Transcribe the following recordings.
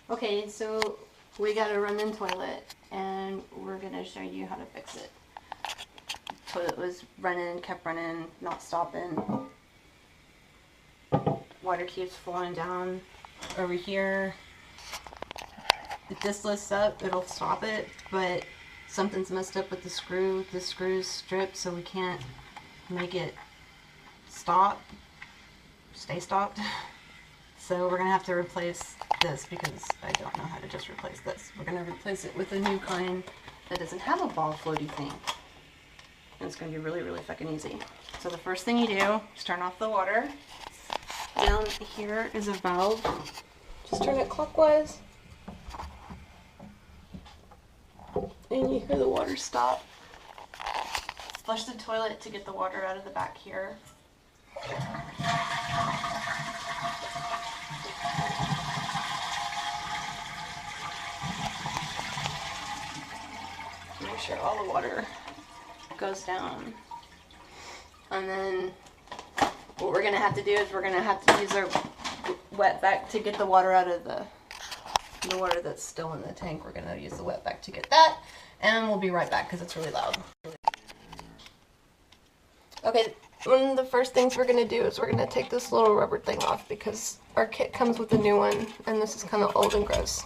Okay, so we got a run-in toilet, and we're gonna show you how to fix it. Toilet was running, kept running, not stopping. Water keeps flowing down over here. If this lifts up, it'll stop it, but something's messed up with the screw. The screw's stripped, so we can't make it stop, stay stopped. So we're gonna have to replace this because I don't know how to just replace this. We're gonna replace it with a new kind that doesn't have a ball floaty thing. And it's gonna be really, really fucking easy. So the first thing you do is turn off the water. Down here is a valve. Just turn it clockwise. And you hear the water stop. Flush the toilet to get the water out of the back here. Make sure all the water goes down. And then what we're gonna have to do is we're gonna have to use our wet vac to get the water out of the water that's still in the tank. We're gonna use the wet vac to get that, and we'll be right back because it's really loud. Okay, one of the first things we're gonna do is we're gonna take this little rubber thing off because our kit comes with a new one, and this is kind of old and gross.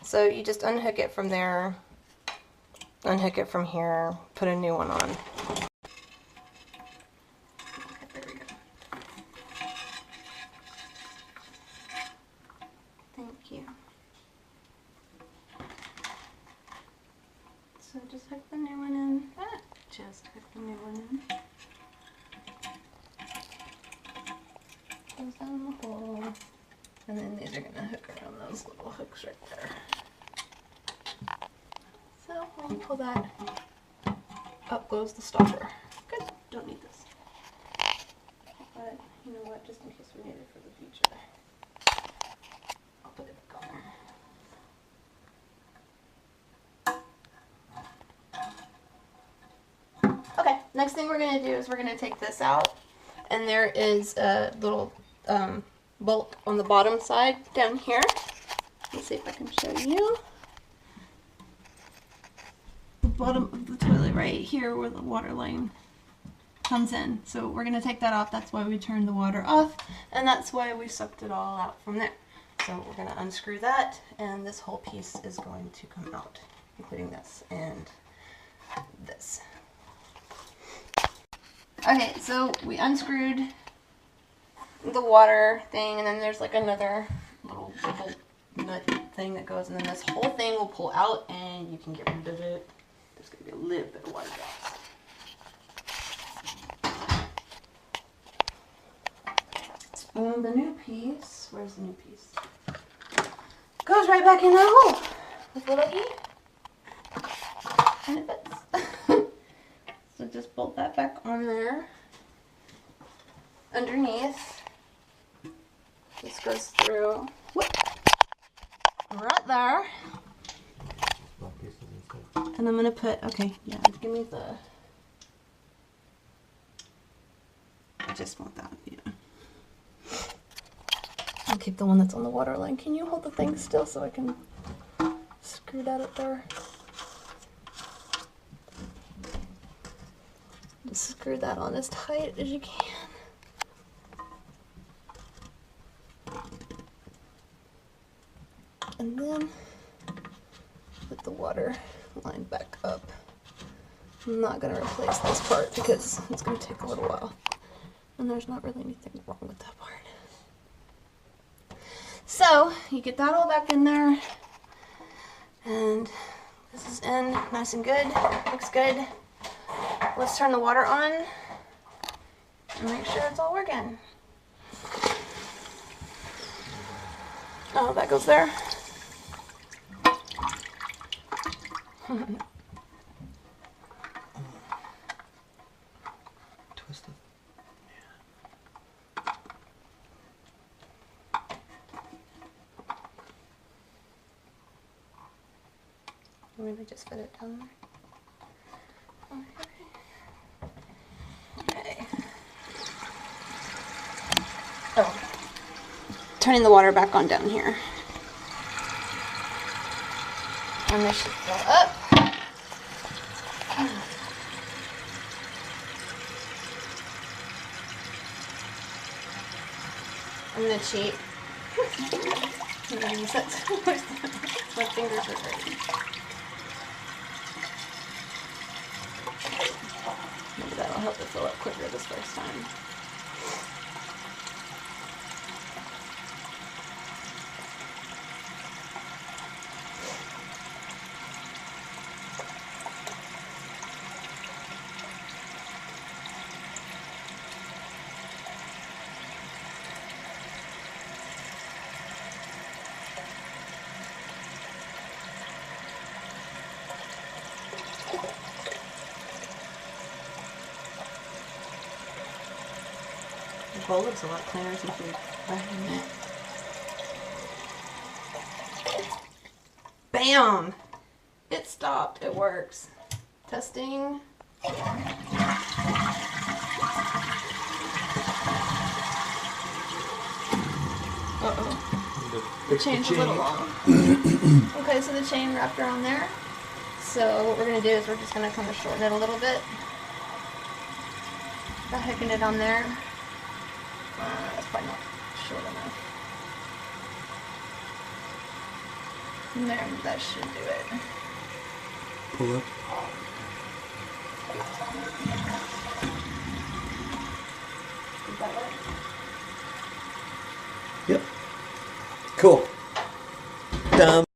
So you just unhook it from there, unhook it from here, put a new one on. There we go. Thank you. So just hook the new one in. Just hook the new one in. Goes down the hole. And then these are going to hook around those little hooks right there. So when you pull that, up goes the stopper. Good. Don't need this. But you know what? Just in case we need it for the future, I'll put it back on there. Okay, next thing we're going to do is we're going to take this out. And there is a little bolt on the bottom side down here. Let's see if I can show you. The bottom of the toilet right here where the water line comes in. So we're going to take that off. That's why we turned the water off. And that's why we sucked it all out from there. So we're going to unscrew that, and this whole piece is going to come out, including this and this. Okay, so we unscrewed the water thing, and then there's like another little nut thing that goes, and then this whole thing will pull out, and you can get rid of it. There's going to be a little bit of water drops. And the new piece, where's the new piece? Goes right back in that hole with little E, and it fits. So just bolt that back on there. Underneath. This goes through. Whoop, right there. And I'm gonna put, okay, yeah, give me the, I just want that, yeah. I'll keep the one that's on the water line. Can you hold the thing still so I can screw that up there? Just screw that on as tight as you can. And then put the water line back up. I'm not going to replace this part because it's going to take a little while. And there's not really anything wrong with that part. So, you get that all back in there. And this is in nice and good. Looks good. Let's turn the water on and make sure it's all working. Oh, that goes there. Twisted. Maybe just fit it down there. Okay. Oh, turning the water back on down here. And this should go up. I'm gonna cheat. I'm gonna use that. My fingers are hurting. Maybe that'll help it fill up quicker this first time. The bowl looks a lot cleaner since we left it. Bam! It stopped. It works. Testing. Uh-oh. The chain's a little long. Okay, so the chain wrapped around there. So what we're going to do is we're just going to kind of shorten it a little bit. By hooking it on there. That's probably not short enough. And there, that should do it. Pull up. Does that work? Yep. Cool. Dumb.